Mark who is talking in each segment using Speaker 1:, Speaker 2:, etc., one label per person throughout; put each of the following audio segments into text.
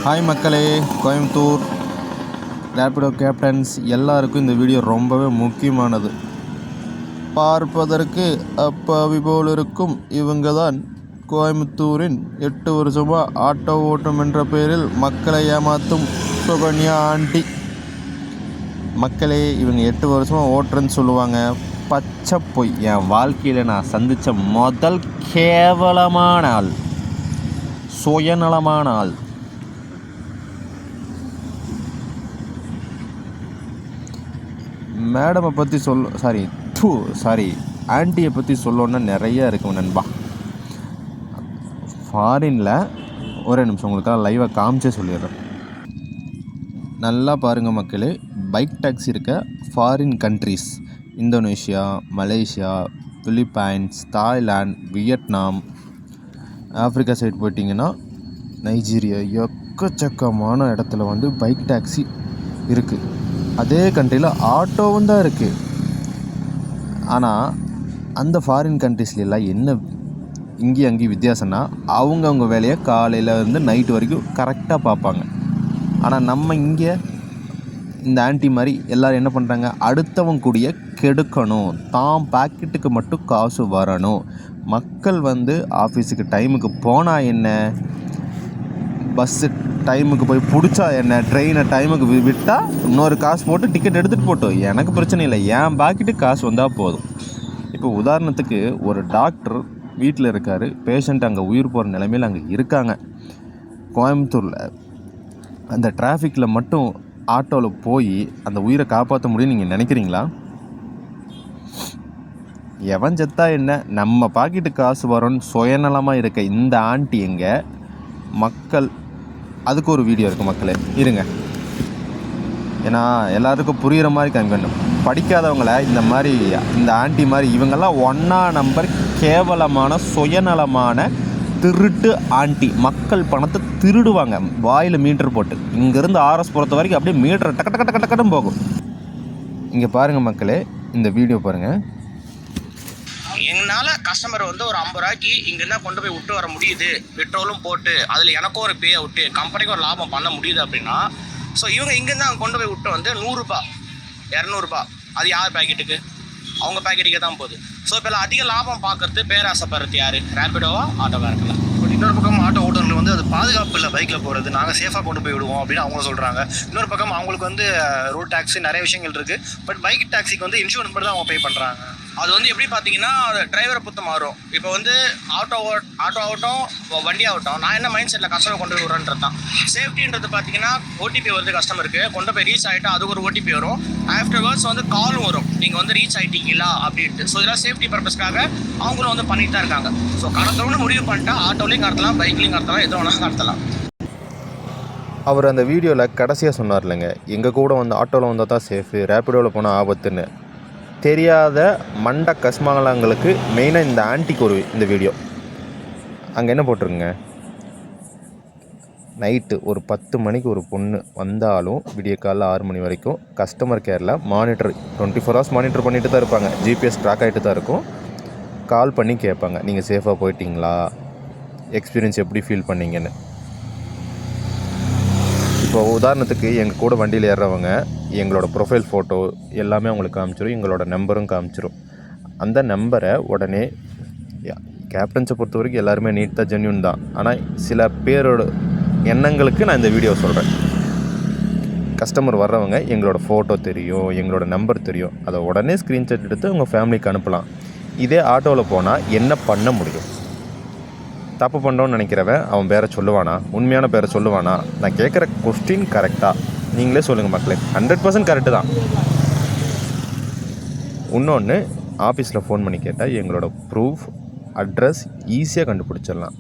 Speaker 1: Hi மக்களே, Coimbatore Rapido captains எல்லாருக்கும் இந்த வீடியோ ரொம்பவே முக்கியமானது. பார்ப்பதற்கு அப்பாவி போல் இருக்கும் இவங்க தான் கோயம்புத்தூரின் 8 வருஷமாக ஆட்டோ ஓட்டம் என்ற பெயரில் மக்களை ஏமாற்றும் சுகன்யா ஆண்டி. மக்களே, இவங்க 8 வருஷமாக ஓட்டுறேன்னு சொல்லுவாங்க. பச்சை பொய். என் வாழ்க்கையில் நான் சந்தித்த முதல் கேவலமான ஆள், சுயநலமான ஆள். மேடமை பற்றி ஆண்டியை பற்றி சொல்லணுன்னா நிறையா இருக்கும் நண்பா. ஃபாரினில் ஒரே நிமிஷம் உங்களுக்காக லைவாக காமிச்சே சொல்லிடுறேன். நல்லா பாருங்கள் மக்களே, பைக் டாக்ஸி இருக்க foreign countries Indonesia, Malaysia, Philippines, Thailand, Vietnam, Africa side போயிட்டிங்கன்னா நைஜீரியா, எக்கச்சக்கமான இடத்துல பைக் டாக்ஸி இருக்குது. அதே கண்ட்ரியில் ஆட்டோவும் தான் இருக்குது. ஆனால் அந்த ஃபாரின் கண்ட்ரீஸ்லாம் என்ன இங்கேயும் அங்கேயும் வித்தியாசம்னா, அவங்கவுங்க வேலையை காலையிலேருந்து நைட்டு வரைக்கும் கரெக்டாக பார்ப்பாங்க. ஆனால் நம்ம இங்கே இந்த ஆன்ட்டி மாதிரி எல்லோரும் என்ன பண்ணுறாங்க, அடுத்தவங்க கூடிய கெடுக்கணும், தான் பாக்கெட்டுக்கு மட்டும் காசு வரணும். மக்கள் ஆஃபீஸுக்கு டைமுக்கு போனால் என்ன, பஸ்ஸு டைமுக்கு போய் பிடிச்சா என்ன, ட்ரெயினை டைமுக்கு விட்டால் இன்னொரு காசு போட்டு டிக்கெட் எடுத்துகிட்டு போட்டோம், எனக்கு பிரச்சனை இல்லை, என் பாக்கெட்டுக்கு காசு வந்தால் போதும். இப்போ உதாரணத்துக்கு ஒரு டாக்டர் வீட்டில் இருக்கார், பேஷண்ட் அங்கே உயிர் போகிற நிலைமையில் அங்கே இருக்காங்க. கோயம்புத்தூரில் அந்த டிராஃபிக்கில் மட்டும் ஆட்டோவில் போய் அந்த உயிரை காப்பாற்ற முடியும்னு நீங்கள் நினைக்கிறீங்களா? எவன் செத்தா என்ன, நம்ம பாக்கெட்டு காசு வரும்னு சுயநலமாக இருக்க இந்த ஆண்டி எங்கே மக்கள். அதுக்கு ஒரு வீடியோ இருக்குது மக்களே, இருங்க. ஏன்னா எல்லாத்துக்கும் புரிகிற மாதிரி காமிக்கணும். படிக்காதவங்கள இந்த ஆண்டி மாதிரி இவங்கெல்லாம் ஒன்றா நம்பர் கேவலமான சுயநலமான திருட்டு ஆண்டி. மக்கள் பணத்தை திருடுவாங்க வாயில் மீட்டர் போட்டு. இங்கேருந்து ஆர்எஸ் பொறுத்த வரைக்கும் அப்படியே மீட்டர் டக்கு டக்கு டக்கு டக்குன்னு போகும். இங்கே பாருங்கள் மக்களே, இந்த வீடியோ பாருங்கள்.
Speaker 2: என்னால் கஸ்டமர் ஒரு 50 ரூபாய்க்கு இங்கேருந்தா கொண்டு போய் விட்டு வர முடியுது, பெட்ரோலும் போட்டு அதில் எனக்கும் ஒரு பே அவுட்டு, கம்பெனிக்கு ஒரு லாபம் பண்ண முடியுது அப்படின்னா, ஸோ இவங்க இங்கேருந்து அங்கே கொண்டு போய் விட்டு 100 ரூபா 200 ரூபா, அது யார் பேக்கெட்டுக்கு? அவங்க பேக்கெட்டுக்கே தான் போகுது. ஸோ இப்போ அதிக லாபம் பார்க்கறது பேராசைப்படுறது யார்? ரேபிடோவா, ஆட்டோவாக இருக்கலாம். இன்னொரு பக்கம் ஆட்டோ ஓட்டுநர்கள் அது பாதுகாப்பு இல்லை, பைக்கில் போகிறது, நாங்கள் சேஃபாக கொண்டு போய் விடுவோம் அப்படின்னு அவங்க சொல்கிறாங்க. இன்னொரு பக்கம் அவங்களுக்கு ரோட் டாக்ஸி நிறைய விஷயங்கள் இருக்குது. பட் பைக் டாக்ஸிக்கு இன்சூரன்ஸ் மட்டும் தான் அவங்க பே பண்ணுறாங்க. அது எப்படி பார்த்தீங்கன்னா டிரைவரை பொறுத்து மாறும். இப்போ ஆட்டோ ஆகட்டும், வண்டி ஆகட்டும், நான் என்ன மைண்ட் செட்டில் கஸ்டமர் கொண்டு போய் விடுறன்றது தான். சேஃப்டின்றது பார்த்தீங்கன்னா ஓடிபி வருது கஸ்டமருக்கு, கொண்டு போய் ரீச் ஆகிட்டா அதுக்கு ஒரு ஓடிபி வரும். ஆஃப்டர்வர்ட்ஸ் காலும் வரும், நீங்கள் ரீச் ஆகிட்டீங்களா அப்படின்ட்டு. ஸோ இதெல்லாம் சேஃப்டி பர்பஸ்க்காக அவங்களும் பண்ணிட்டு தான் இருக்காங்க. ஸோ கடத்தணும்னு முடிவு பண்ணிட்டா ஆட்டோலையும் கடத்தலாம், பைக்லையும் கடத்தலாம், எது வேணாலும் கடத்தலாம்.
Speaker 1: அவர் அந்த வீடியோவில் கடைசியாக சொன்னார் இல்லைங்க, எங்கள் கூட ஆட்டோவில் வந்தால் தான் சேஃபு, ரேபிடோவில் போனால் ஆபத்துன்னு. தெரியாத மண்ட கஸ்மாங்கலங்களுக்கு மெயினாக இந்த ஆன்ட்டிக்கு இந்த வீடியோ அங்கே என்ன போட்டிருக்குங்க, நைட்டு ஒரு 10 மணிக்கு ஒரு பொண்ணு வந்தாலும் விடிய காலைல 6 மணி வரைக்கும் கஸ்டமர் கேரில் மானிட்டர் 24 ஹவர்ஸ் மானிட்டர் பண்ணிட்டு தான் இருப்பாங்க. ஜிபிஎஸ் ட்ராக் ஆகிட்டு தான் இருக்கும். கால் பண்ணி கேட்பாங்க, நீங்கள் சேஃபாக போயிட்டீங்களா, எக்ஸ்பீரியன்ஸ் எப்படி ஃபீல் பண்ணீங்கன்னு. இப்போ உதாரணத்துக்கு எங்கள் கூட வண்டியில் ஏறுறவங்க எங்களோட ப்ரொஃபைல் ஃபோட்டோ எல்லாமே அவங்களுக்கு காமிச்சிடும், எங்களோட நம்பரும் காமிச்சிடும். அந்த நம்பரை உடனே கேப்டன்ஸை பொறுத்த வரைக்கும் எல்லாருமே நீட்டாக ஜென்யூன் தான். ஆனால் சில பேரோட எண்ணங்களுக்கு நான் இந்த வீடியோ சொல்கிறேன். கஸ்டமர் வர்றவங்க எங்களோட ஃபோட்டோ தெரியும், எங்களோட நம்பர் தெரியும், அதை உடனே ஸ்க்ரீன்ஷாட் எடுத்து உங்கள் ஃபேமிலிக்கு அனுப்பலாம். இதே ஆட்டோவில் போனால் என்ன பண்ண முடியும்? தப்பு பண்ணுறோன்னு நினைக்கிறவன் அவன் பேரை சொல்லுவானா, உண்மையான பேரை சொல்லுவானா? நான் கேட்குற கொஸ்டின் கரெக்டாக நீங்களே சொல்லுங்கள் மக்களே. 100% கரெக்டு தான். இன்னொன்று, ஆஃபீஸில் ஃபோன் பண்ணி கேட்டால் எங்களோட ப்ரூஃப், அட்ரஸ் ஈஸியாக கண்டுபிடிச்சிடலாம்.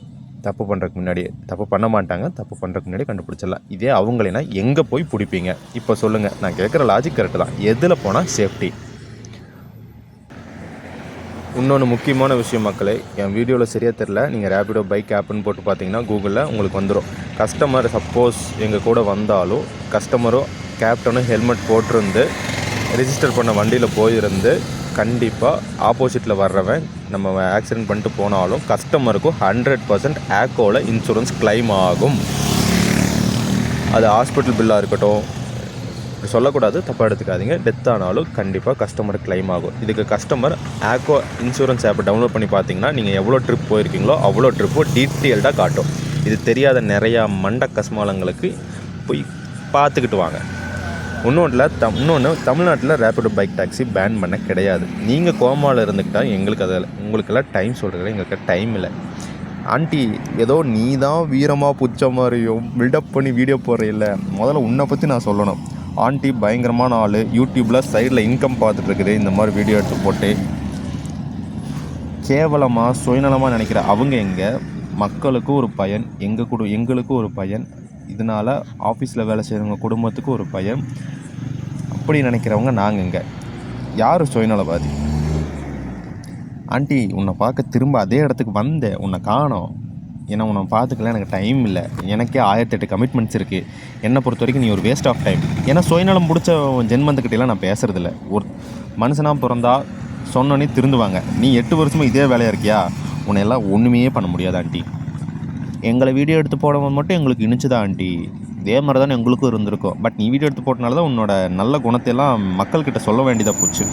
Speaker 1: தப்பு பண்ணுறதுக்கு முன்னாடியே, தப்பு பண்ண மாட்டாங்க, தப்பு பண்ணுறதுக்கு முன்னாடியே கண்டுபிடிச்சிடலாம். இதே அவங்களேனா எங்கே போய் பிடிப்பீங்க? இப்போ சொல்லுங்கள். நான் கேட்குற லாஜிக் கரெக்டு தான். எதில் போனால் சேஃப்டி? இன்னொன்று முக்கியமான விஷயம் மக்களே, என் வீடியோவில் சரியாக தெரில, நீங்கள் ரேபிடோ பைக் ஆப்புன்னு போட்டு பார்த்தீங்கன்னா கூகுளில் உங்களுக்கு வந்துடும். கஸ்டமர் சப்போஸ் எங்கள் கூட வந்தாலும் கஸ்டமரும் கேப்டனும் ஹெல்மெட் போட்டிருந்து ரிஜிஸ்டர் பண்ண வண்டியில் போயிருந்து கண்டிப்பாக ஆப்போசிட்டில் வர்றவன் நம்ம ஆக்சிடென்ட் பண்ணிட்டு போனாலும் கஸ்டமருக்கும் 100% ஆக்கோவில் இன்சூரன்ஸ் கிளைம் ஆகும். அது ஹாஸ்பிட்டல் பில்லாக இருக்கட்டும், சொல்லக்கூடாது, தப்பாக எடுத்துக்காதீங்க. டெத் ஆனாலும் கண்டிப்பாக கஸ்டமர் கிளைம் ஆகும். இதுக்கு கஸ்டமர் ஆக்கோ இன்சூரன்ஸ் ஆப்பை டவுன்லோட் பண்ணி பார்த்தீங்கன்னா நீங்கள் எவ்வளோ ட்ரிப் போயிருக்கீங்களோ அவ்வளோ ட்ரிப்போ டீட்டெயில்டாக காட்டும். இது தெரியாத நிறையா மண்ட கஸ்மாலங்களுக்கு போய் பார்த்துக்கிட்டு வாங்க. இன்னொன்று தமிழ்நாட்டில் ரேப்பிடோ பைக் டாக்ஸி பேன் பண்ண கிடையாது. நீங்கள் கோமாவில் இருந்துக்கிட்டால் உங்களுக்கெல்லாம் டைம் சொல்கிறது எங்களுக்கு டைம் இல்லை. ஆண்டி ஏதோ நீ தான் வீரமாக புச்ச மாதிரியும் பில்டப் பண்ணி வீடியோ போடுறில்ல, முதல்ல உன்னை பற்றி நான் சொல்லணும். ஆண்டி பயங்கரமான ஆள், யூடியூப்பில் சைடில் இன்கம் பார்த்துட்ருக்குது, இந்த மாதிரி வீடியோ எடுத்து போட்டு கேவலமாக சுயநலமாக நினைக்கிற அவங்க மக்களுக்கும் ஒரு பயன், எங்களுக்கும் ஒரு பயன், இதனால் ஆஃபீஸில் வேலை செய்கிறவங்க குடும்பத்துக்கும் ஒரு பயன். அப்படி நினைக்கிறவங்க நாங்கள் யார் சுயநலவாதி? ஆண்டி உன்னை பார்க்க திரும்ப அதே இடத்துக்கு வந்தேன், உன்னை காணோம். ஏன்னா உன்னை பார்த்துக்கலாம் எனக்கு டைம் இல்லை. எனக்கே 1008 கமிட்மெண்ட்ஸ் இருக்குது. என்னை பொறுத்த வரைக்கும் நீ ஒரு வேஸ்ட் ஆஃப் டைம். ஏன்னா சுயநலம் பிடிச்ச ஜென்மந்துக்கிட்டலாம் நான் பேசுகிறதில்ல. ஒரு மனுஷனாக பிறந்தா சொன்னோன்னே திருந்துவாங்க. நீ 8 வருஷமாக இதே வேலையாக இருக்கியா? உன்னை எல்லாம் ஒன்றுமே பண்ண முடியாது ஆண்டி. எங்களை வீடியோ எடுத்து போடும்போது மட்டும் எங்களுக்கு இனிச்சுதான் ஆண்டி. இதே மாதிரி தானே எங்களுக்கும் இருந்திருக்கும். பட் நீ வீடியோ எடுத்து போட்டனால தான் உன்னோட நல்ல குணத்தையெல்லாம் மக்கள்கிட்ட சொல்ல வேண்டியதாக போச்சு.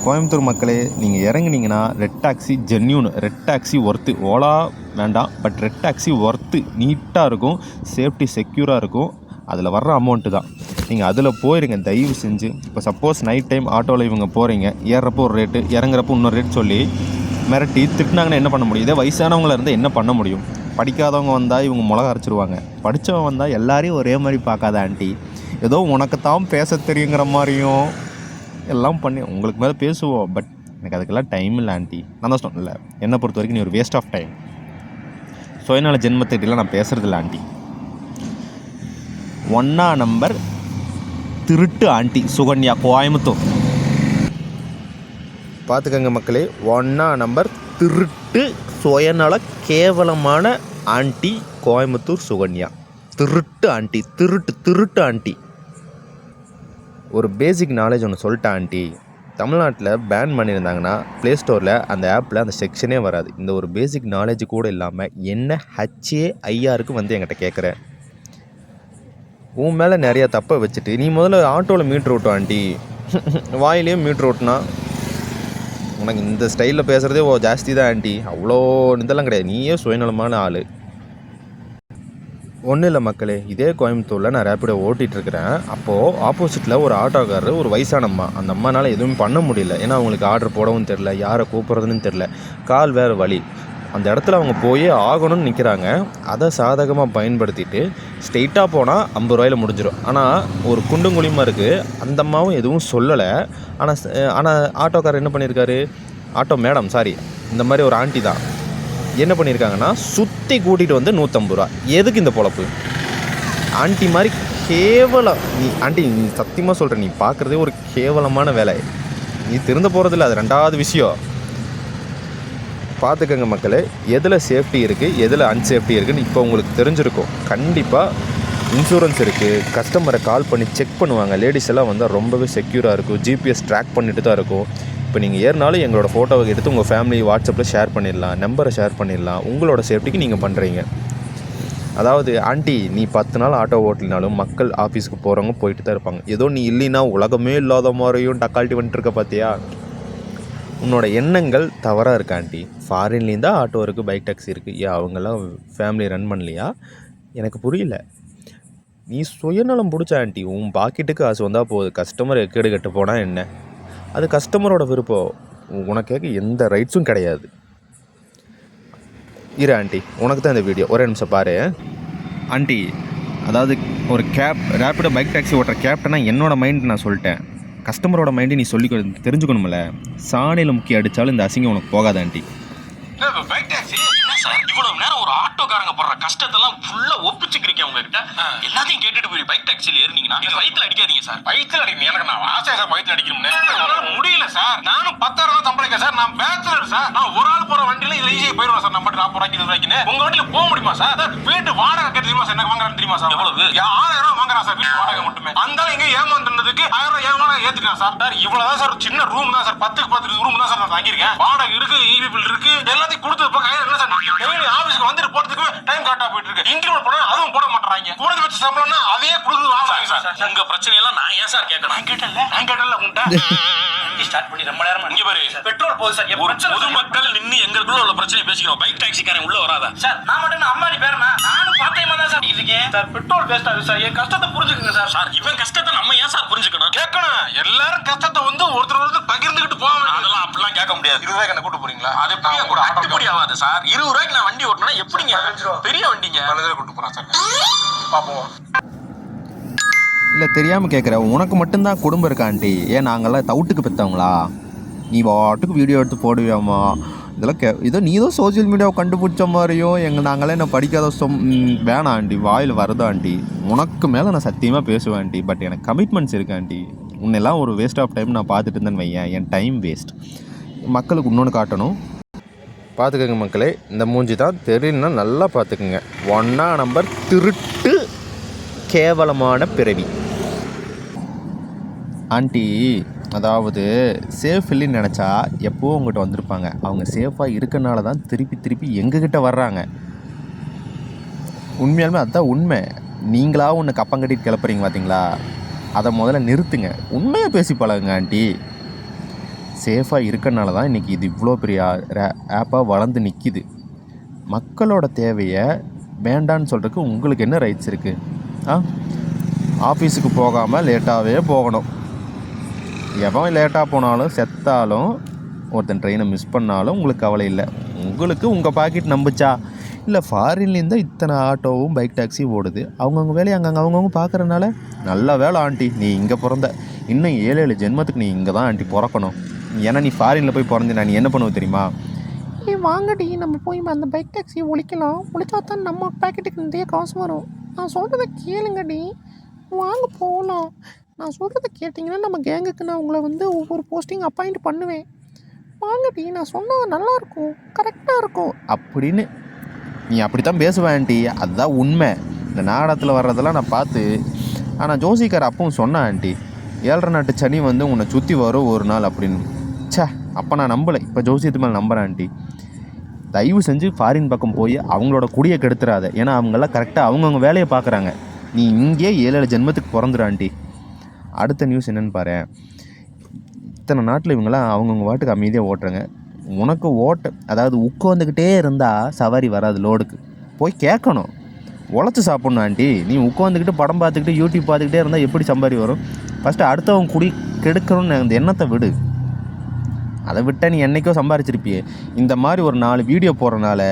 Speaker 1: கோயம்புத்தூர் மக்களே, நீங்கள் இறங்குனீங்கன்னா red taxi genuine, red taxi worth. Ola வேண்டாம், பட் ரெட் டாக்ஸி ஒர்த்து. நீட்டாக இருக்கும், சேஃப்டி செக்யூராக இருக்கும். அதில் வர்ற அமௌண்ட்டு தான். நீங்கள் அதில் போயிருங்க தயவு செஞ்சு. இப்போ சப்போஸ் நைட் டைம் ஆட்டோவில் இவங்க போகிறீங்க, ஏறுறப்போ ஒரு ரேட்டு, இறங்குறப்போ இன்னொரு ரேட் சொல்லி மிரட்டி திட்டினாங்கன்னா என்ன பண்ண முடியும்? இதே வயசானவங்கள இருந்தால் என்ன பண்ண முடியும்? படிக்காதவங்க வந்தால் இவங்க மிளகா அரைச்சிருவாங்க. படித்தவங்க வந்தால் எல்லாரையும் ஒரே மாதிரி பார்க்காத ஆண்டி. ஏதோ உனக்கு தான் பேச தெரியுங்கிற மாதிரியும் எல்லாம் பண்ணி உங்களுக்கு மேலே பேசுவோம். பட் எனக்கு அதுக்கெல்லாம் டைம் இல்லை ஆண்டி. நான் தான் சொன்னேன்ல, என்னை பொறுத்த வரைக்கும் நீ ஒரு வேஸ்ட் ஆஃப் டைம். சுயநல ஜென்மத்திட்டலாம் நான் பேசுகிறதில்ல ஆண்டி. 1 நம்பர் திருட்டு ஆண்டி சுகன்யா, கோயம்புத்தூர். பார்த்துக்கங்க மக்களே, 1 நம்பர் திருட்டு சுயநல கேவலமான ஆண்டி கோயம்புத்தூர் சுகன்யா. திருட்டு ஆண்டி, திருட்டு ஆண்டி. ஒரு பேசிக் நாலேஜ் ஒன்று சொல்லிட்டேன் ஆண்டி. தமிழ்நாட்டில் பேன் பண்ணியிருந்தாங்கன்னா ப்ளே ஸ்டோரில் அந்த ஆப்பில் அந்த செக்ஷனே வராது. இந்த ஒரு பேசிக் நாலேஜ் கூட இல்லாமல் என்ன HAIRக்கு வந்து என்கிட்ட கேட்குறேன். உன் மேலே நிறையா தப்பை வச்சுட்டு நீ முதல்ல ஆட்டோவில் மீட்ரு ஓட்டும் ஆண்டி. வாயிலையும் மீட்ரு ஓட்டினா உனக்கு இந்த ஸ்டைலில் பேசுகிறதே ஜாஸ்தி தான் ஆண்டி. அவ்வளோ இதெல்லாம் கிடையாது. நீயே சுயநலமான ஆள். ஒன்றும் இல்லை மக்களே, இதே கோயம்புத்தூரில் நான் ரேப்பிடோ ஓட்டிகிட்ருக்கிறேன். அப்போது ஆப்போசிட்டில் ஒரு ஆட்டோக்காரர், ஒரு வயசான அம்மா. அந்த அம்மானால் எதுவும் பண்ண முடியல. ஏன்னா அவங்களுக்கு ஆர்டர் போடவும் தெரில, யாரை கூப்பிட்றதுன்னு தெரில, கால் வேறு வழி. அந்த இடத்துல அவங்க போயே ஆகணும்னு நிற்கிறாங்க. அதை சாதகமாக பயன்படுத்திட்டு ஸ்ட்ரெயிட்டாக போனால் 50 ரூபாயில் முடிஞ்சிடும். ஆனால் ஒரு குண்டும் குழியுமா இருக்குது. அந்த அம்மாவும் எதுவும் சொல்லலை. ஆனால் ஆட்டோக்காரர் என்ன பண்ணியிருக்காரு, ஆட்டோ மேடம் சாரி, இந்த மாதிரி ஒரு ஆண்டி தான் என்ன பண்ணியிருக்காங்கன்னா சுற்றி கூட்டிகிட்டு வந்து 150 ரூபா. எதுக்கு இந்த பொழப்பு? ஆண்டி மாதிரி கேவலம். நீ ஆண்டி, நீ சத்தியமாக சொல்கிறேன், நீ பார்க்குறதே ஒரு கேவலமான வேலை. நீ திருந்த போகிறதில்ல, அது 2வது விஷயம். பார்த்துக்கங்க மக்களே, எதில் சேஃப்டி இருக்குது, எதில் அன்சேஃப்டி இருக்குதுன்னு இப்போ உங்களுக்கு தெரிஞ்சிருக்கும். கண்டிப்பாக இன்சூரன்ஸ் இருக்குது, கஸ்டமரை கால் பண்ணி செக் பண்ணுவாங்க. லேடிஸ் எல்லாம் வந்தால் ரொம்பவே செக்யூராக இருக்கும். ஜிபிஎஸ் ட்ராக் பண்ணிட்டு தான் இருக்கும். இப்போ நீங்கள் ஏறினாலும் எங்களோட ஃபோட்டோவை எடுத்து உங்கள் ஃபேமிலி வாட்ஸ்அப்பில் ஷேர் பண்ணிடலாம், நம்பரை ஷேர் பண்ணிடலாம். உங்களோட சேஃப்டிக்கு நீங்கள் பண்ணுறீங்க. அதாவது ஆண்டி, நீ 10 நாள் ஆட்டோ ஓட்டலினாலும் மக்கள் ஆஃபீஸுக்கு போகிறவங்க போயிட்டு தான் இருப்பாங்க. ஏதோ நீ இல்லைன்னா உலகமே இல்லாத மாதிரியும் டக்கால்ட்டி வந்துட்டுருக்க பார்த்தியா? உன்னோட எண்ணங்கள் தவறாக இருக்கா ஆண்டி. ஃபாரின்லேயும் தான் ஆட்டோ இருக்குது, பைக் டாக்ஸி இருக்குது. ஏன் அவங்கெல்லாம் ஃபேமிலி ரன் பண்ணலையா? எனக்கு புரியல. நீ சுயநலம் பிடிச்ச ஆண்டி. உன் பாக்கெட்டுக்கு காசு வந்தால் போகுது. கஸ்டமர் எக்கேடு கட்டு போனால் என்ன? அது கஸ்டமரோட விருப்பம். உனக்கு கேட்க எந்த ரைட்ஸும் கிடையாது. இரு ஆண்டி, உனக்கு தான் இந்த வீடியோ. ஒரே நிமிஷம் பாரு ஆண்டி. அதாவது ஒரு ரேப்பிடோ பைக் டாக்ஸி ஓட்டுற கேப்டனா என்னோட மைண்ட் நான் சொல்லிட்டேன். கஸ்டமரோட மைண்டு நீ சொல்லி தெரிஞ்சுக்கணும்ல. சாணியில் முக்கிய அடித்தாலும் இந்த அசிங்கம் உனக்கு போகாத ஆண்டி.
Speaker 2: பைக் டாக்ஸி என்ன சார் இவ்வளவு நேரம் ஒரு ஆட்டோக்காரங்க படுற கஷ்டத்தெல்லாம் ஃபுல்லா ஒப்பிச்சுக்கிறீங்க உங்ககிட்ட. எல்லாத்தையும் கேட்டுட்டு போய் பைக் டாக்ஸில ஏறினீங்கன்னா வயிற்றுல அடிக்காதீங்க சார். வயிற்றுல அடிக்கணும். எனக்கு நான் ஆசையா சார் வயிற்றுல அடிக்கணும்னு முடியல சார். நானும் 10,000 சம்பாதிக்க சார். நான் பேச்சுலர் சார். நான் ஒரு ஆள் போற வண்டியில இதுல ஈஸியா போயிடுவேன் சார். நம்ம 40 ரூபாய்க்கு 20 ரூபாய்க்கு உங்க வண்டியில போக முடியுமா சார்? வீட்டு வாடகை கட்ட தெரியுமா சார்? எனக்கு வாங்குறான்னு தெரியுமா சார்? எவ்வளவு? 1000 வாங்குறா சார் வீட்டு வாடகை மட்டுமே. அந்த எங்க ஏமாந்துறதுக்கு 1000 ஏமாந்து ஏத்துட்டா சார். சார் இவ்வளவுதான் சார். சின்ன ரூம் தான் சார். 10க்கு 10 ரூம் தான் சார் நான் தங்கியிருக்கேன். வாடகை இருக்கு, ஈவி பில் இருக்கு, எல்லாத்தையும் கொடுத்து ஆபீஸ்க்கு வந்துட்டு போறதுக்கு டைம் கரெக்டா போயிட்டு இருக்கு. இன்கிரிமெண்ட் போனா அதுவும் போட மாட்டாங்க.
Speaker 3: சாப்பிடுறாங்க. கூடது வச்சு சம்பளம்னா அதையே கொடுத்து வாங்குறாங்க சார்.
Speaker 4: உங்க பிரச்சனை எல்லாம் நான் ஏன் சார் கேட்கணும்?
Speaker 3: நான் கேட்டல உங்கள்கிட்ட
Speaker 4: ஸ்டார்ட் பண்ணி ரொம்ப நேரமா
Speaker 3: இங்க பாரு
Speaker 4: பெட்ரோல் போகுது சார்.
Speaker 3: ஒரு பொதுமக்கள் நின்னு எங்களுக்குள்ள உள்ள பிரச்சனை பேசிக்கணும். பைக் டாக்ஸிக்காரன் உள்ள வராத
Speaker 4: சார். நான் மட்டும் அம்மாடி பேரமா நானும் பார்ட்-டைமா தான் சார் இருக்கேன் சார். பெட்ரோல் வேஸ்ட் ஆகுது சார். என் கஷ்டத்தை புரிஞ்சுக்கங்க சார்.
Speaker 3: சார் இவன் கஷ்டத்தை நம்ம ஏன் சார் புரிஞ்சுக்கணும்? கேட்கணும். எல்லாரும் கஷ்டத்தை வந்து ஒருத்தர் பகிர்ந்துகிட்டு போவாங்க. அதெல்லாம் அப்படிலாம் கேட்க முடியாது. 20 ரூபாய்க்கு என்ன கூட்டு போறீங்களா? அது பெரிய கூட கட்டுப்படி ஆகாது சார். 20 ரூபாய்க்கு நான் வண்டி ஓட்டினா எப்படிங்க? பெரிய வண்டிங்க. மனதில் கூட்டு போறான் சார். பாப்போம்.
Speaker 1: இல்லை தெரியாமல் கேட்குறேன், உனக்கு மட்டும்தான் குடும்பம் இருக்கா ஆண்டி? ஏன் நாங்கள்லாம் தவுட்டுக்கு பெற்றவங்களா? நீ வாட்டுக்கு வீடியோ எடுத்து போடுவியாமா? இதெல்லாம் இதோ நீ தான் சோசியல் மீடியாவை கண்டுபிடிச்ச மாதிரியும் நாங்களே என்ன படிக்காத வேணாம் ஆண்டி, வாயில் வருதா ஆண்டி? உனக்கு மேலே நான் சத்தியமாக பேசுவேன் ஆண்டி. பட் எனக்கு கமிட்மெண்ட்ஸ் இருக்கு ஆண்டி. உன்னெல்லாம் ஒரு வேஸ்ட் ஆஃப் டைம் நான் பார்த்துட்டு இருந்தேன்னு வையேன். என் டைம் வேஸ்ட். மக்களுக்கு இன்னொன்று காட்டணும். பார்த்துக்கோங்க மக்களே, இந்த மூஞ்சி தான் தெரியுன்னா நல்லா பார்த்துக்குங்க. 1 நம்பர் திருட்டு கேவலமான பிறவி ஆண்டி. அதாவது சேஃப் இல்லைன்னு நினச்சா எப்போவும் உங்கள்கிட்ட வந்திருப்பாங்க. அவங்க சேஃபாக இருக்கனால தான் திருப்பி எங்ககிட்ட வர்றாங்க. உண்மையாலுமே அதுதான் உண்மை. நீங்களாக ஒன்று கப்பம் கட்டிட்டு கிளப்புறீங்க பார்த்தீங்களா? அதை முதல்ல நிறுத்துங்க. உண்மையாக பேசி பழகுங்க ஆண்டி. சேஃபாக இருக்கனால தான் இன்றைக்கி இது இவ்வளோ பெரிய ஆப்பாக வளர்ந்து நிற்கிது. மக்களோட தேவையை வேண்டான்னு சொல்கிறதுக்கு உங்களுக்கு என்ன ரைட்ஸ் இருக்குது? ஆஃபீஸுக்கு போகாமல் லேட்டாகவே போகணும். எவன் லேட்டாக போனாலும் செத்தாலும் ஒருத்தன் ட்ரெயினை மிஸ் பண்ணாலும் உங்களுக்கு கவலை இல்லை. உங்களுக்கு உங்கள் பாக்கெட் நம்பிச்சா? இல்லை ஃபாரின்லேருந்து இத்தனை ஆட்டோவும் பைக் டாக்ஸியும் ஓடுது. அவங்கவுங்க வேலையை அங்கங்கே அவங்கவுங்க பார்க்குறதுனால நல்ல வேலை ஆண்டி. நீ இங்கே பிறந்த இன்னும் 7 ஜென்மத்துக்கு நீ இங்கே தான் ஆண்டி பிறக்கணும். ஏன்னா நீ ஃபாரினில் போய் பிறந்தா நீ என்ன பண்ணுவ தெரியுமா?
Speaker 5: வாங்கடி நம்ம போய் அந்த பைக் டாக்ஸியை ஒழிக்கலாம். ஒழிச்சா தான் நம்ம பாக்கெட்டுக்கு நிறைய காசு வரும். நான் சொல்கிறத கேளுங்கடி, வாங்க போகலாம். நான் சொல்கிறத கேட்டிங்கன்னா நம்ம கேங்குக்கு நான் உங்களை வந்து ஒவ்வொரு போஸ்டிங் அப்பாயிண்ட் பண்ணுவேன். வாங்கடி, நான் சொன்னால் நல்லாயிருக்கும், கரெக்டாக இருக்கும்
Speaker 1: அப்படின்னு நீ அப்படி தான் பேசுவேன் ஆண்டி. அதுதான் உண்மை. இந்த நாடகத்தில் வர்றதெல்லாம் நான் பார்த்து. ஆனால் ஜோசிக்கார் அப்பவும் சொன்னேன் ஆண்டி, 7 நாட்டு சனி வந்து உன்னை சுற்றி வரும் ஒரு நாள் அப்படின்னு. அப்போ நான் நம்பலை. இப்போ ஜோசியத்து மேலே நம்புகிறேன் ஆண்டி. தயவு செஞ்சு ஃபாரின் பக்கம் போய் அவங்களோட குடியை கெடுத்துறாத. ஏன்னா அவங்கெல்லாம் கரெக்டாக அவங்கவுங்க வேலையை பார்க்குறாங்க. நீ இங்கேயே 7 ஜென்மத்துக்கு பிறந்துரு ஆண்டி. அடுத்த நியூஸ் என்னென்னு பாரு. இத்தனை நாட்டில் இவங்களாம் அவங்கவுங்க வாட்டுக்கு அமைதியாக ஓட்டுறாங்க. உனக்கு அதாவது உட்காந்துக்கிட்டே இருந்தால் சவாரி வராது லோடுக்கு. போய் கேட்கணும், உழைச்சி சாப்பிட்ணும் ஆண்டி. நீ உட்காந்துக்கிட்டு படம் பார்த்துக்கிட்டு யூடியூப் பார்த்துக்கிட்டே இருந்தால் எப்படி சம்பாரி வரும்? ஃபஸ்ட்டு அடுத்தவங்க குடி கெடுக்கணும்னு அந்த எண்ணத்தை விடு. அதை விட்டால் நீ என்றைக்கோ சம்பாரிச்சிருப்பியே. இந்த மாதிரி ஒரு 4 வீடியோ போடுறனால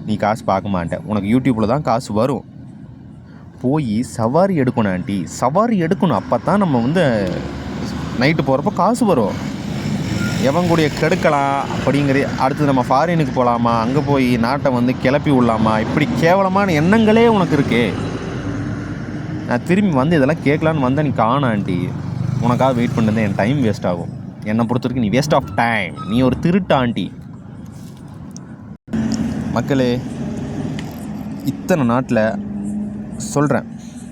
Speaker 1: நீ காசு பார்க்க மாட்டேன். உனக்கு யூடியூப்பில் தான் காசு வரும். போய் சவாரி எடுக்கணும் ஆண்டி, சவாரி எடுக்கணும். அப்போ தான் நம்ம வந்து நைட்டு போகிறப்ப காசு வரும். எவன் கூடிய கெடுக்கலாம் அப்படிங்கிற. அடுத்து நம்ம ஃபாரினுக்கு போகலாமா, அங்கே போய் நாட்டை வந்து கிளப்பி விடலாமா, இப்படி கேவலமான எண்ணங்களே உனக்கு இருக்கே. நான் திரும்பி வந்து இதெல்லாம் கேட்கலான்னு வந்தால் நீ காண ஆண்டி. உனக்காக வெயிட் பண்ணுறது என் டைம் வேஸ்ட் ஆகும். என்னை பொறுத்த வரைக்கும் நீ வேஸ்ட் ஆஃப் டைம். நீ ஒரு திருட்டு ஆண்டி. மக்களே, இத்தனை நாட்டில் சொல்கிறேன்,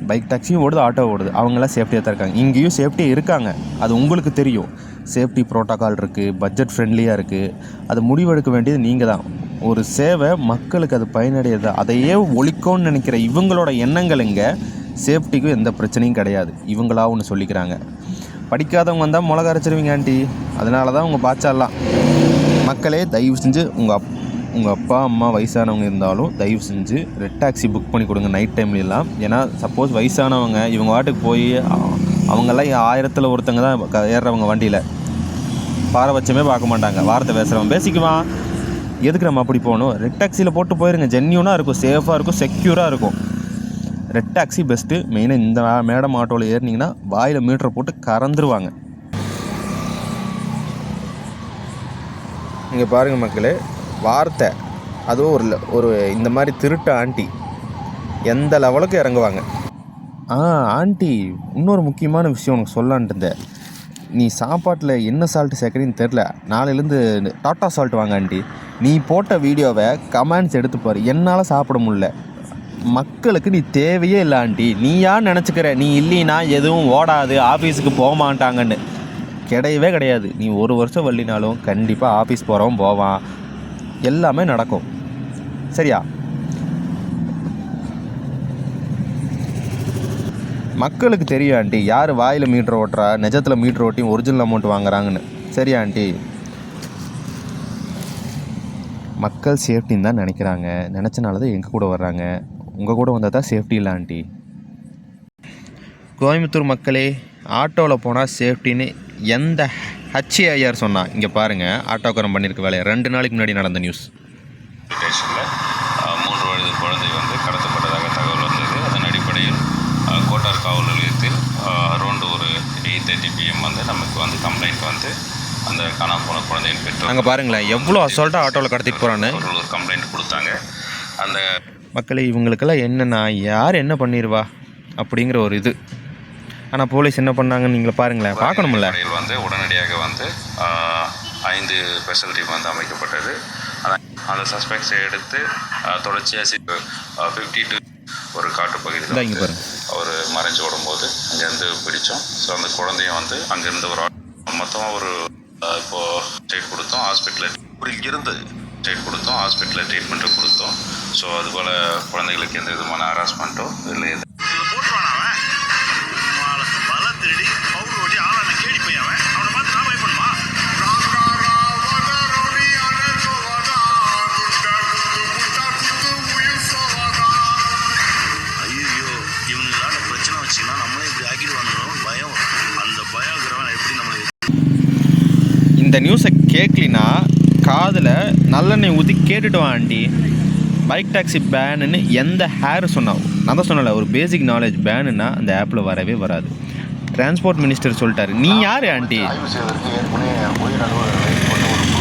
Speaker 1: பைக் டாக்ஸியும் ஓடுது, ஆட்டோ ஓடுது. அவங்களாம் சேஃப்டியாக தான் இருக்காங்க. இங்கேயும் சேஃப்டியாக இருக்காங்க. அது உங்களுக்கு தெரியும். சேஃப்டி ப்ரோட்டோக்கால் இருக்குது, பட்ஜெட் ஃப்ரெண்ட்லியாக இருக்குது. அது முடிவெடுக்க வேண்டியது நீங்கள் தான். ஒரு சேவை மக்களுக்கு அது பயனடையுது. அதையே ஒழிக்கும்னு நினைக்கிற இவங்களோட எண்ணங்கள் இங்கே. சேஃப்டிக்கும் எந்த பிரச்சனையும் கிடையாது. இவங்களா ஒன்று சொல்லிக்கிறாங்க. படிக்காதவங்க வந்தால் மிளகா அரைச்சிருவீங்க ஆண்டி. அதனால தான் உங்கள் பாச்சாலாம். மக்களே, தயவு செஞ்சு உங்கள் அப்பா அம்மா வயசானவங்க இருந்தாலும் தயவு செஞ்சு ரெட் டாக்ஸி புக் பண்ணி கொடுங்க நைட் டைம்லாம். ஏன்னா சப்போஸ் வயசானவங்க இவங்க வாட்டுக்கு போய் அவங்கெல்லாம் 1000ல் ஒருத்தங்க தான் ஏறுறவங்க வண்டியில். பாரபட்சமே பார்க்க மாட்டாங்க. வார்த்தை பேசுகிறவங்க பேசிக்குவான். எதுக்கு நம்ம அப்படி போகணும்? ரெட் டாக்ஸியில் போட்டு போயிருங்க. ஜென்யூனாக இருக்கும், சேஃபாக இருக்கும், செக்யூராக இருக்கும். Red taxi best. மெயினாக இந்த மேடம் ஆட்டோவில் ஏறினீங்கன்னா வாயில் மீட்டரை போட்டு கறந்துருவாங்க. இங்கே பாருங்கள் மக்களே, வார்த்தை அதுவும் ஒரு இந்த மாதிரி திருட்டு ஆண்டி எந்த லெவலுக்கு இறங்குவாங்க. ஆண்டி, இன்னொரு முக்கியமான விஷயம் உனக்கு சொல்லலான்ட்டு இருந்தேன். நீ சாப்பாட்டில் என்ன சால்ட்டு சேர்க்குறீன்னு தெரில. நாளையிலேருந்து டாட்டா சால்ட் வாங்க ஆண்டி. நீ போட்ட வீடியோவை கமெண்ட்ஸ் எடுத்துப்பார். என்னால் சாப்பிட முடியல. மக்களுக்கு நீ தேவையே இல்லை ஆண்டி. நீ யார் நினச்சிக்கிற? நீ இல்லைன்னா எதுவும் ஓடாது, ஆஃபீஸுக்கு போக மாட்டாங்கன்னு. கிடையவே கிடையாது. நீ 1 வருஷம் வரலினாலும் கண்டிப்பாக ஆஃபீஸ் போகிறவன் போவான். எல்லாமே நடக்கும். சரியா? மக்களுக்கு தெரியும் ஆண்டி யார் வாயில் மீட்ரு ஓட்டுறா, நிஜத்தில் மீட்ரு ஓட்டியும் ஒரிஜினல் அமௌண்ட் வாங்குறாங்கன்னு. சரியா ஆண்டி? மக்கள் சேஃப்டின்னு தான் நினைக்கிறாங்க, நினச்சனால தான் எங்கள் கூட வர்றாங்க. உங்கள் கூட வந்தால் தான் சேஃப்டி இல்லை ஆண்டி. கோயம்புத்தூர் மக்களே, ஆட்டோவில் போனால் சேஃப்டின்னு எந்த HAIR சொன்னா? இங்கே பாருங்கள், ஆட்டோக்காரன் பண்ணியிருக்க வேலையை 2 நாளைக்கு முன்னாடி நடந்த நியூஸ்.
Speaker 6: ஸ்டேஷனில் 3 வயது குழந்தை வந்து கடத்தப்பட்டதாக தகவல் வந்தது. அதன் அடிப்படையில் கோட்டார் காவல் நிலையத்தில் அரௌண்ட் ஒரு 8:30 PM வந்து நமக்கு வந்து கம்ப்ளைண்ட் வந்து அந்த காணாமல் போன குழந்தையின் பெற்றோர்
Speaker 1: அங்கே பாருங்களேன் எவ்வளோ அசால்ட்டாக ஆட்டோவில் கடத்திட்டு போகிறான்னு.
Speaker 6: ஒரு கம்ப்ளைண்ட் கொடுத்தாங்க. அந்த
Speaker 1: மக்களே, இவங்களுக்கெல்லாம் என்னென்னா யார் என்ன பண்ணிடுவா அப்படிங்கிற ஒரு இது. ஆனால் போலீஸ் என்ன பண்ணாங்கன்னு நீங்கள் பாருங்களேன், பார்க்கணும்ல.
Speaker 6: வந்து உடனடியாக வந்து 5 ஸ்பெஷல் டீம் வந்து அமைக்கப்பட்டது. அந்த சஸ்பெக்ட்ஸை எடுத்து தொடர்ச்சியாக 52 ஒரு காட்டுப்பகுதியில்
Speaker 1: இங்கே பாருங்க
Speaker 6: அவர் மறைஞ்சு ஓடும்போது அங்கேருந்து பிடித்தோம். ஸோ அந்த குழந்தையும் வந்து அங்கேருந்து ஒரு மொத்தமாக ஒரு இப்போது ஸ்டேட் கொடுத்தோம், ஹாஸ்பிட்டலில் இருந்து ஸ்டேட் கொடுத்தோம், ஹாஸ்பிட்டலில் ட்ரீட்மெண்ட்டு கொடுத்தோம். ஸோ அதுபோல் குழந்தைகளுக்கு எந்த விதமான ஹராஸ்மெண்ட்டோ இல்லை
Speaker 1: இந்த நியூஸை கேட்கலினா காதில் நல்லெண்ணெய் ஊற்றி கேட்டுட்டுவான் ஆண்டி. பைக் டாக்ஸி பேனுன்னு எந்த ஹேர் சொன்னாவும், நான் தான் சொன்னல, ஒரு பேசிக் நாலேஜ் பேனுன்னா அந்த ஆப்பில் வரவே வராது. டிரான்ஸ்போர்ட் மினிஸ்டர் சொல்லிட்டாரு. நீ யார் ஆண்டி?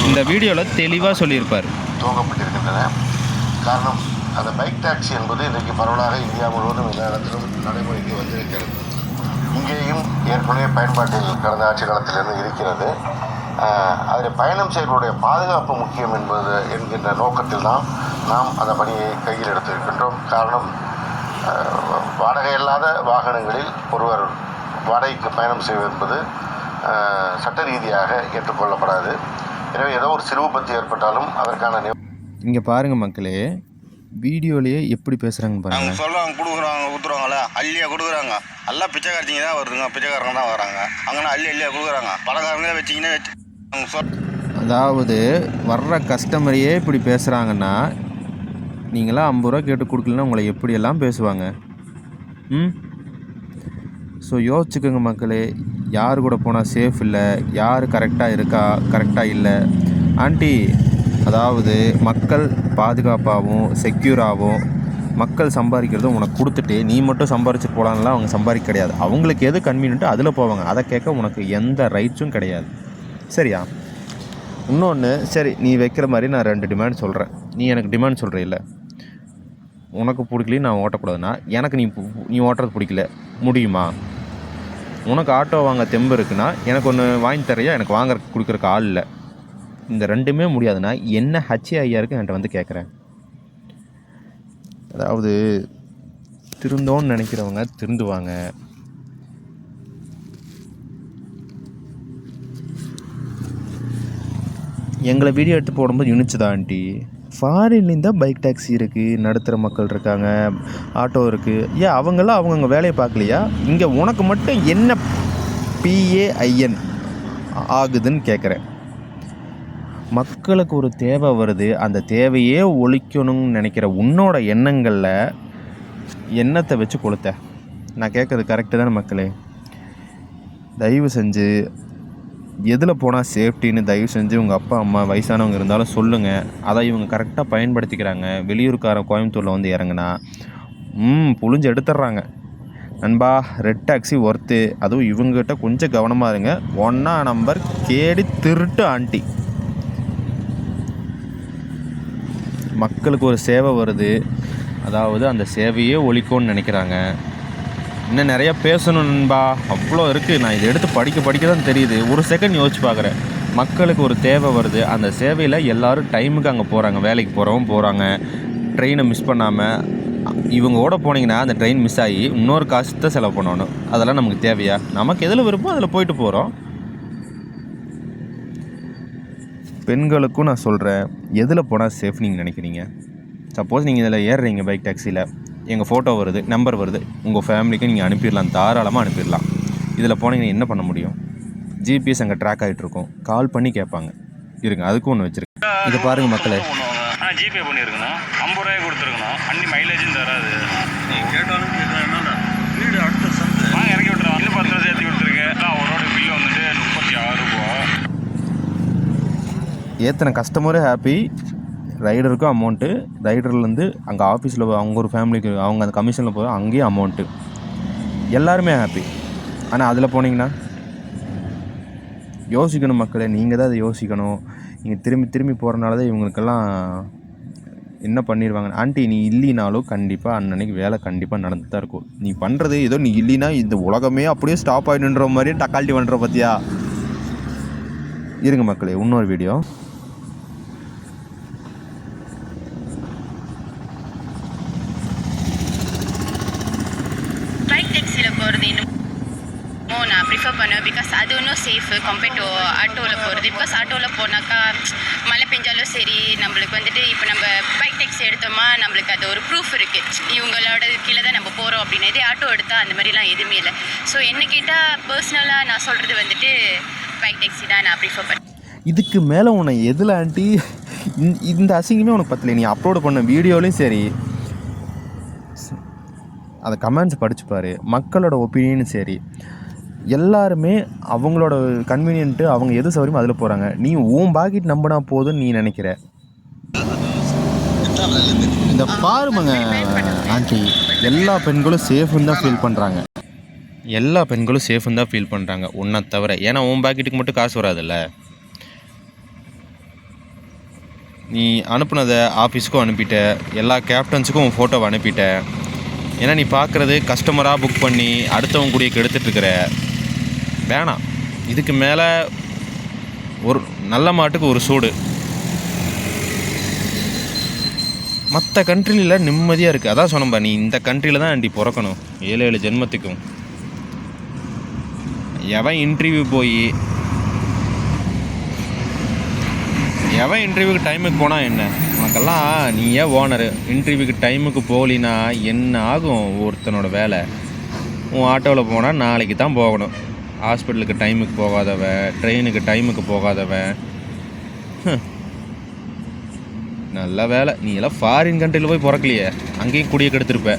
Speaker 1: இந்த வீடியோவில் தெளிவாக சொல்லியிருப்பார்.
Speaker 7: துவங்கப்பட்டிருக்கின்றன. காரணம், அந்த பைக் டாக்ஸி என்பது இன்றைக்கு பரவலாக இந்தியா முழுவதும் எல்லா இடத்திலும் நடைமுறைக்கு வந்திருக்கிறது. இங்கேயும் ஏற்கனவே பயன்பாட்டில் கடந்த ஆட்சி காலத்திலிருந்து இருக்கிறது. அதில் பயணம் செய்வர்களுடைய பாதுகாப்பு முக்கியம் என்கின்ற நோக்கத்தில் தான் நாம் அந்த பணியை கையில் எடுத்திருக்கின்றோம். காரணம், வாடகை இல்லாத வாகனங்களில் ஒருவர் வாடகைக்கு பயணம் செய்வது என்பது சட்ட ரீதியாக ஏற்றுக்கொள்ளப்படாது. எனவே ஏதோ ஒரு சிறு விபத்து ஏற்பட்டாலும் அதற்கான
Speaker 1: இங்கே பாருங்கள் மக்களே, வீடியோலேயே எப்படி பேசுகிறாங்க பாருங்கள்.
Speaker 8: அவங்க சொல்லுவாங்க, கொடுக்குறாங்க, ஊற்றுருவாங்களே, அள்ளியாக கொடுக்குறாங்க. எல்லாம் பிச்சைக்காரத்திங்க தான் வருதுங்க, பிச்சைக்காரங்க தான் வராங்க. அங்கன்னா அள்ளியாக கொடுக்குறாங்க. பணக்காரங்களே வச்சிங்கன்னா
Speaker 1: அதாவது வர்ற கஸ்டமரையே இப்படி பேசுகிறாங்கன்னா நீங்களாம் 50 ரூபா கேட்டு கொடுக்கலன்னா உங்களை எப்படியெல்லாம் பேசுவாங்க? ஸோ யோசிச்சுக்கோங்க மக்களே, யார் கூட போனால் சேஃப் இல்லை, யார் கரெக்டாக இருக்கா, கரெக்டாக இல்லை. ஆண்டி, அதாவது மக்கள் பாதுகாப்பாகவும் செக்யூராகவும் மக்கள் சம்பாதிக்கிறதும் உனக்கு கொடுத்துட்டு நீ மட்டும் சம்பாரிச்சு போகலான்லாம் அவங்க சம்பாதிக்க கிடையாது. அவங்களுக்கு எது கன்வீனியன்ட்டோ அதில் போவாங்க. அதை கேட்க உனக்கு எந்த ரைட்ஸும் கிடையாது. சரியா? இன்னொன்று, சரி நீ வைக்கிற மாதிரி நான் 2 டிமாண்ட் சொல்கிறேன். நீ எனக்கு டிமாண்ட் சொல்கிற இல்லை, உனக்கு பிடிக்கலையும் நான் ஓட்டக்கூடாதுன்னா எனக்கு நீ ஓட்டுறது பிடிக்கல முடியுமா? உனக்கு ஆட்டோ வாங்க தெம்பு இருக்குன்னா எனக்கு ஒன்று வாங்கி தரையா, எனக்கு வாங்குறதுக்கு கொடுக்குறக்கு ஆள் இல்லை. இந்த 2மே முடியாதுன்னா என்ன HAIRக்கு என்கிட்ட வந்து கேட்குறேன். அதாவது திருந்தோன்னு நினைக்கிறவங்க திருந்துவாங்க. எங்களை வீடியோ எடுத்து போடும்போது யூனிச்சுதா ஆண்டி. ஃபாரின்லேயும் தான் பைக் டாக்ஸி இருக்குது, நடுத்தர மக்கள் இருக்காங்க, ஆட்டோ இருக்குது. ஏன் அவங்கெல்லாம் அவங்கவுங்க வேலையை பார்க்கலையா? இங்கே உனக்கு மட்டும் என்ன PAIN ஆகுதுன்னு கேட்குறேன். மக்களுக்கு ஒரு தேவை வருது, அந்த தேவையே ஒழிக்கணும்னு நினைக்கிற உன்னோட எண்ணங்களில் எண்ணத்தை வச்சு கொளுத்த. நான் கேட்குறது கரெக்டு தானே மக்களே? தயவு செஞ்சு எதில் போனால் சேஃப்டின்னு தயவு செஞ்சு உங்கள் அப்பா அம்மா வயசானவங்க இருந்தாலும் சொல்லுங்கள். அதை இவங்க கரெக்டாக பயன்படுத்திக்கிறாங்க. வெளியூருக்காரன் கோயம்புத்தூரில் வந்து இறங்குனா புழிஞ்சு எடுத்துடுறாங்க. நண்பா, ரெட் டாக்ஸி ஒர்த்து. அதுவும் இவங்ககிட்ட கொஞ்சம் கவனமாக இருங்க. 1ஆம் நம்பர் கேடி திருட்டு ஆண்டி. மக்களுக்கு ஒரு சேவை வருது, அதாவது அந்த சேவையே ஒழிக்கும்னு நினைக்கிறாங்க. இன்னும் நிறையா பேசணும் நண்பா, அவ்வளோ இருக்குது. நான் இதை எடுத்து படிக்க தான் தெரியுது. ஒரு செகண்ட் யோசிச்சு பார்க்குறேன். மக்களுக்கு ஒரு தேவை வருது, அந்த சேவையில் எல்லோரும் டைமுக்கு அங்கே போகிறாங்க, வேலைக்கு போகிறாங்க. ட்ரெயினை மிஸ் பண்ணாமல் இவங்களோட போனீங்கன்னா அந்த ட்ரெயின் மிஸ் ஆகி இன்னொரு காசு தான் செலவு பண்ணணும். அதெல்லாம் நமக்கு தேவையா? நமக்கு எதில் விருப்பம் அதில் போயிட்டு போகிறோம். பெண்களுக்கும் நான் சொல்கிறேன், எதில் போனால் சேஃப் நீங்கள் நினைக்கிறீங்க? சப்போஸ் நீங்கள் இதில் ஏறுறீங்க பைக் டாக்ஸியில், எங்கள் ஃபோட்டோ வருது, நம்பர் வருது, உங்கள் ஃபேமிலிக்கு நீங்கள் அனுப்பிடலாம், தாராளமாக அனுப்பிடலாம். இதில் போனீங்கன்னா என்ன பண்ண முடியும்? ஜிபிஎஸ் அங்கே ட்ராக் ஆகிட்ருக்கோம், கால் பண்ணி கேட்பாங்க. இருங்க, அதுக்கும் ஒன்று வச்சுருக்கேன். இதை பாருங்கள் மக்களே.
Speaker 3: ஆனால் ஜிபே பண்ணியிருக்கணும், 50 ரூபாய் கொடுத்துருக்கணும், வண்டி மைலேஜும் தராது. நீங்கள் கேட்டாலும் கேட்கலாம், வீடு அடுத்த சந்தை வாங்க இறக்கி விட்டுருவாங்க. இன்னும் 10 ரூபா சேர்த்து கொடுத்துருக்கேன். அவரோட பில்லு வந்துட்டு 36 ரூபா.
Speaker 1: ஏற்றின கஸ்டமரும் ஹாப்பி, ரைடருக்கும் அமௌண்ட்டு, ரைடர்லேருந்து அங்கே ஆஃபீஸில் அவங்க ஒரு ஃபேமிலிக்கு அவங்க அந்த கமிஷனில் போய் அங்கேயும் அமௌண்ட்டு, எல்லாருமே ஹாப்பி. ஆனால் அதில் போனீங்கன்னா யோசிக்கணும் மக்களே, நீங்கள் தான் அதை யோசிக்கணும். நீங்கள் திரும்பி போகிறனால தான் இவங்களுக்கெல்லாம் என்ன பண்ணிடுவாங்க. ஆண்டி நீ இல்லைனாலும் கண்டிப்பாக அன்னன்னைக்கு வேலை கண்டிப்பாக நடந்து தான் இருக்கும். நீ பண்ணுறது ஏதோ நீ இல்லைன்னா இந்த உலகமே அப்படியே ஸ்டாப் ஆகிடுன்ற மாதிரியே டக்கால்ட்டி பண்ணுற பார்த்தியா. இருங்க மக்களே, இன்னொரு வீடியோ.
Speaker 9: பைக் டாக்ஸியில் போகிறது இன்னும் நான் ப்ரிஃபர் பண்ணுவேன். பிகாஸ் அது இன்னும் சேஃபு கம்பேர்ட் டு ஆட்டோவில் போகிறது. பிகாஸ் ஆட்டோவில் போனாக்கா மழை பெஞ்சாலும் சரி, நம்மளுக்கு வந்துட்டு இப்போ நம்ம பைக் டாக்ஸி எடுத்தோமா நம்மளுக்கு அது ஒரு ப்ரூஃப் இருக்குது, இவங்களோட கீழே தான் நம்ம போகிறோம் அப்படின்னு. இதே ஆட்டோ எடுத்தால் அந்த மாதிரிலாம் எதுவுமே இல்லை. ஸோ என்ன கேட்டால் பர்சனலாக நான் சொல்கிறது வந்துட்டு பைக் டாக்ஸி தான் நான் ப்ரிஃபர் பண்ணேன்.
Speaker 1: இதுக்கு மேலே உன்னை எதில் ஆண்டி இந்த அசிங்கமே உனக்கு பத்தலை. நீ அப்லோடு பண்ண வீடியோலையும் சரி, அதை கமெண்ட்ஸ் படிச்சுப்பார், மக்களோட ஒப்பீனியனும் சரி, எல்லாருமே அவங்களோட கன்வீனியன்ட்டு அவங்க எது சௌகரியமோ அதில் போகிறாங்க. நீ உன் பாக்கெட் நம்பினா போதும்னு நீ நினைக்கிற. இந்த பாருமங்க ஆண்டி, எல்லா பெண்களும் சேஃப்னு தான் ஃபீல் பண்ணுறாங்க, எல்லா பெண்களும் சேஃப்னு தான் ஃபீல் பண்ணுறாங்க ஒன்றை தவிர. ஏன்னா உன் பாக்கெட்டுக்கு மட்டும் காசு வராதில்ல. நீ அனுப்புனதை ஆஃபீஸுக்கும் அனுப்பிட்ட, எல்லா கேப்டன்ஸுக்கும் உன் ஃபோட்டோவை அனுப்பிட்ட. ஏன்னா நீ பார்க்குறது கஸ்டமராக புக் பண்ணி அடுத்தவங்க கூடிய கெடுத்துட்ருக்கிற. வேணாம், இதுக்கு மேலே ஒரு நல்ல மாட்டுக்கு ஒரு சூடு. மற்ற கண்ட்ரியில் நிம்மதியாக இருக்குது. அதான் சொன்னப்பா, நீ இந்த கண்ட்ரியில் தான் ஆண்டி பிறக்கணும் 7 ஜென்மத்துக்கும். எவன் இன்டர்வியூக்கு டைமுக்கு போனால் என்ன? உனக்கெல்லாம் நீ ஏன் ஓனரு? இன்டர்வியூக்கு டைமுக்கு போகலின்னா என்ன ஆகும் ஒருத்தனோட வேலை? உன் ஆட்டோவில் போனால் நாளைக்கு தான் போகணும். ஹாஸ்பிட்டலுக்கு டைமுக்கு போகாதவன், ட்ரெயினுக்கு டைமுக்கு போகாதவன். நல்ல வேலை, நீ எல்லாம் ஃபாரின் கண்ட்ரியில் போய் பிறக்கலையே, அங்கேயும் குடியை கெடுத்துருப்ப.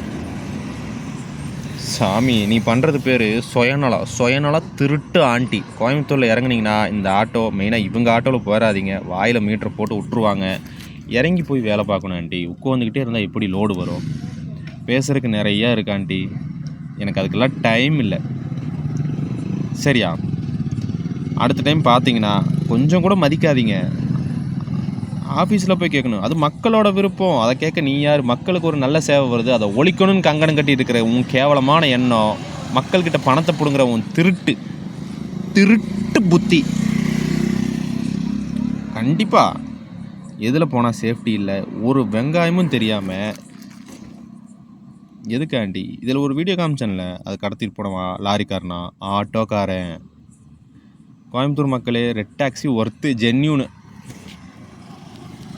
Speaker 1: சாமி, நீ பண்ணுறது பேர் சுயநலம் திருட்டு ஆண்டி. கோயம்புத்தூரில் இறங்குனீங்கன்னா இந்த ஆட்டோ மெயினாக இவங்க ஆட்டோவில் போயிடாதீங்க, வாயில் மீட்டரை போட்டு விட்ருவாங்க. இறங்கி போய் வேலை பார்க்கணும் ஆண்டி. உட்காந்துக்கிட்டே இருந்தால் எப்படி லோடு வரும்? பேசுகிறதுக்கு நிறையா இருக்கு ஆண்டி, எனக்கு அதுக்கெல்லாம் டைம் இல்லை. சரியா? அடுத்த டைம் பார்த்தீங்கன்னா கொஞ்சம் கூட மதிக்காதீங்க. ஆஃபீஸில் போய் கேட்கணும், அது மக்களோட விருப்பம். அதை கேட்க நீ யார்? மக்களுக்கு ஒரு நல்ல சேவை வருது, அதை ஒழிக்கணும்னு கங்கணம் கட்டி இருக்கிற உன் கேவலமான எண்ணம், மக்கள்கிட்ட பணத்தை பிடுங்குற உன் திருட்டு புத்தி, கண்டிப்பாக எதில் போனால் சேஃப்டி இல்லை, ஒரு வெங்காயமும் தெரியாமல் எதுக்காண்டி? இதில் ஒரு வீடியோ காமிச்சேன்ல, அது கடத்திட்டு போனவன் லாரிக்காரனா, ஆட்டோக்காரன். கோயம்புத்தூர் மக்களே, ரெட் டாக்ஸி ஒர்த்து, ஜென்யூனு.